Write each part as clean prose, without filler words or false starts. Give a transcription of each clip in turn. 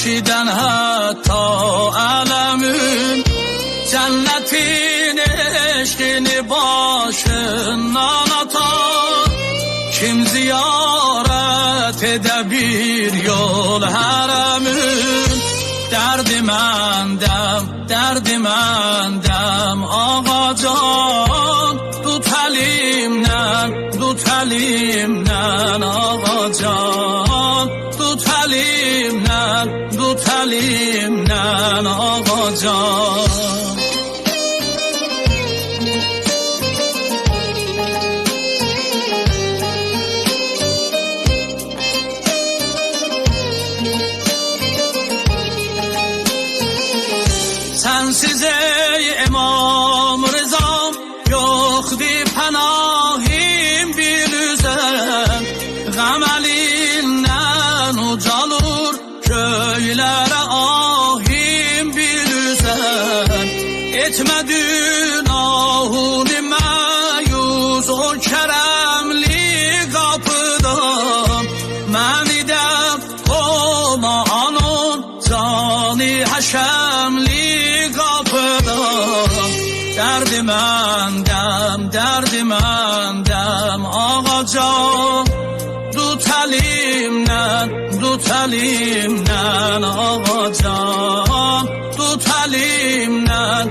eşiden hatta alemin, cennetin eşkini başından atan, kim ziyaret edebilir yol haremin. Derdim endem ağacan, tut elimden ağacan, tut elimden ağacan. Sensiz ey İmam Rızam, yokdi panahim bilüzen. Gam elinden ucalur köylere ahim bilüzen. Etmedin ahuni meyuz o keremli kapıdan. Məni de koma anon cani haşemli. Derdim endem ağacan, tut elimden ağacan, tut elimden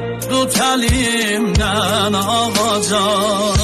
ağacan.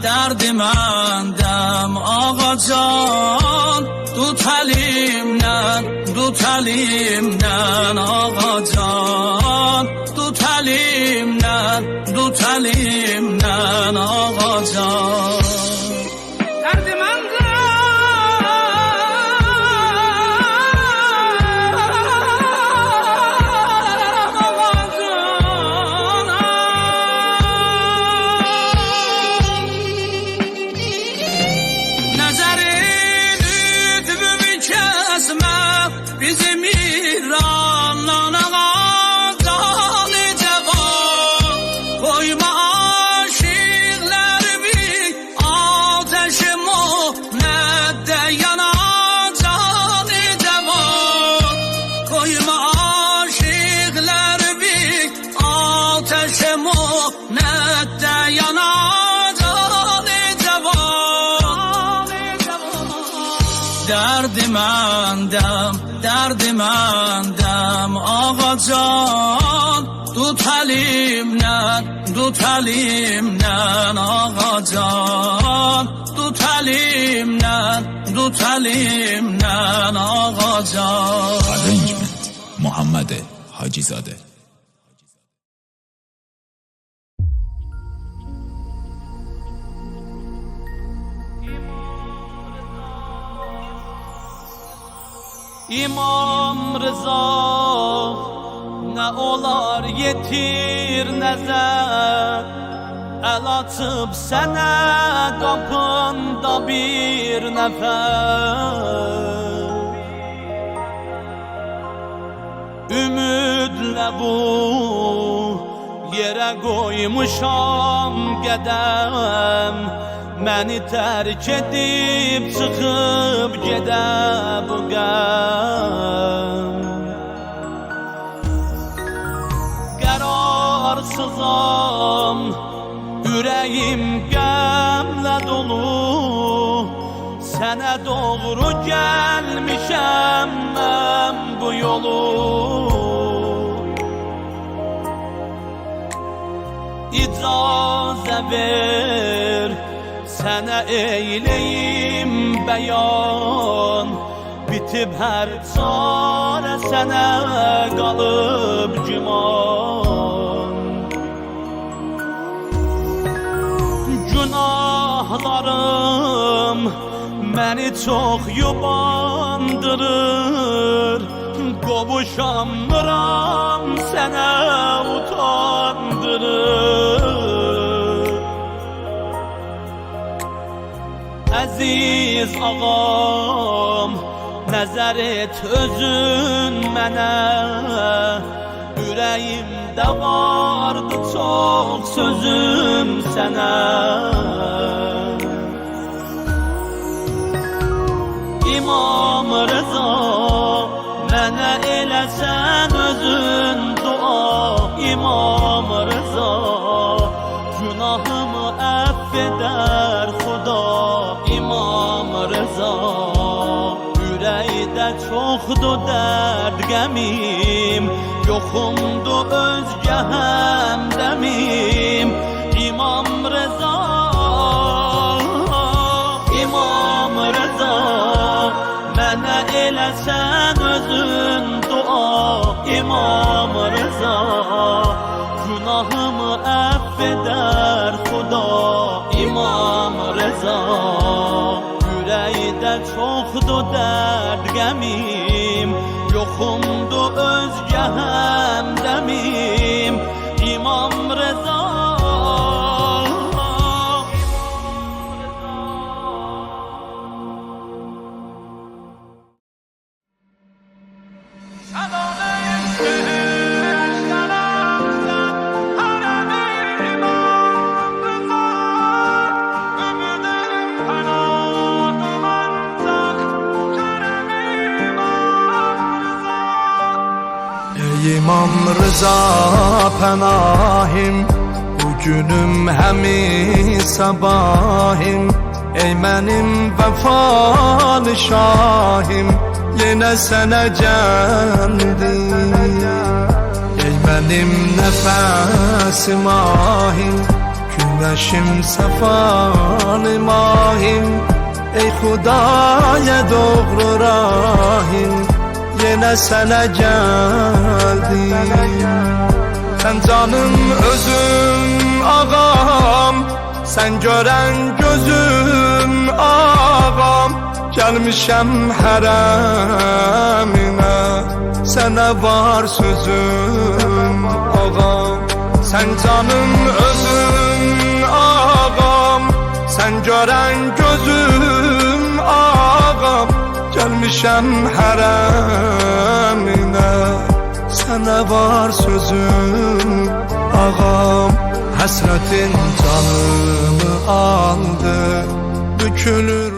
Derdim endem ağacan, tut elimden ağacan, tut elimden ağacan. Derdim endem ağacan, tut elimden ağacan, tut elimden ağacan. Arrangement Muhammed Hacizade. İmam Rıza, ne olar yetir nəzər, el açıb sənə qapında bir nəfər. Ümidlə bu yerə qoymuşam qədəm, məni tərk edib çıxıb gedə bu qəm. Qərarsızam, ürəyim qəmlə dolu, sənə doğru gəlmişəm mən bu yolu. İcazə ver sənə eyləyim bəyan. Bitib hər çarə sənə qalıb güman. Günahlarım məni çox yubandırır. Qovuşamıram sənə utandırır. Əziz ağam, nəzər et özün mənə. Ürəyimdə vardı çox sözüm sənə. İmam Rıza, mənə eləsən özün dua. İmam Rıza, günahımı əff edər Xuda. İmam Rıza, ürəkdə çoxdur dərd qəmim, yoxumdur özgə həmdəmim. İmam Rıza, İmam Rıza, mənə eləsən özün dua. İmam Rıza, günahımı əff edər Xuda. İmam Rıza, ürəkdə çoxdur dərd qəmim, yoxumdur özgə həmdəmim. İmam Rıza, İmam Rıza pənahim, bugünüm həmi sabahim. Ey mənim vəfalı şahim, yenə sənə gəldim. Ey mənim nəfəsim ahim, güneşim səfalı mahim. Ey Xudaya doğru rahim, yenə sənə gəldim. Sən canım özüm ağam, sən görən gözüm ağam. Gəlmişəm hərəminə, sənə var sözüm ağam. Sən canım özüm ağam, sən görən gözüm ağam. Gəlmişəm hərəminə, sənə var sözüm ağam. Həsrətin canımı aldı, bükülür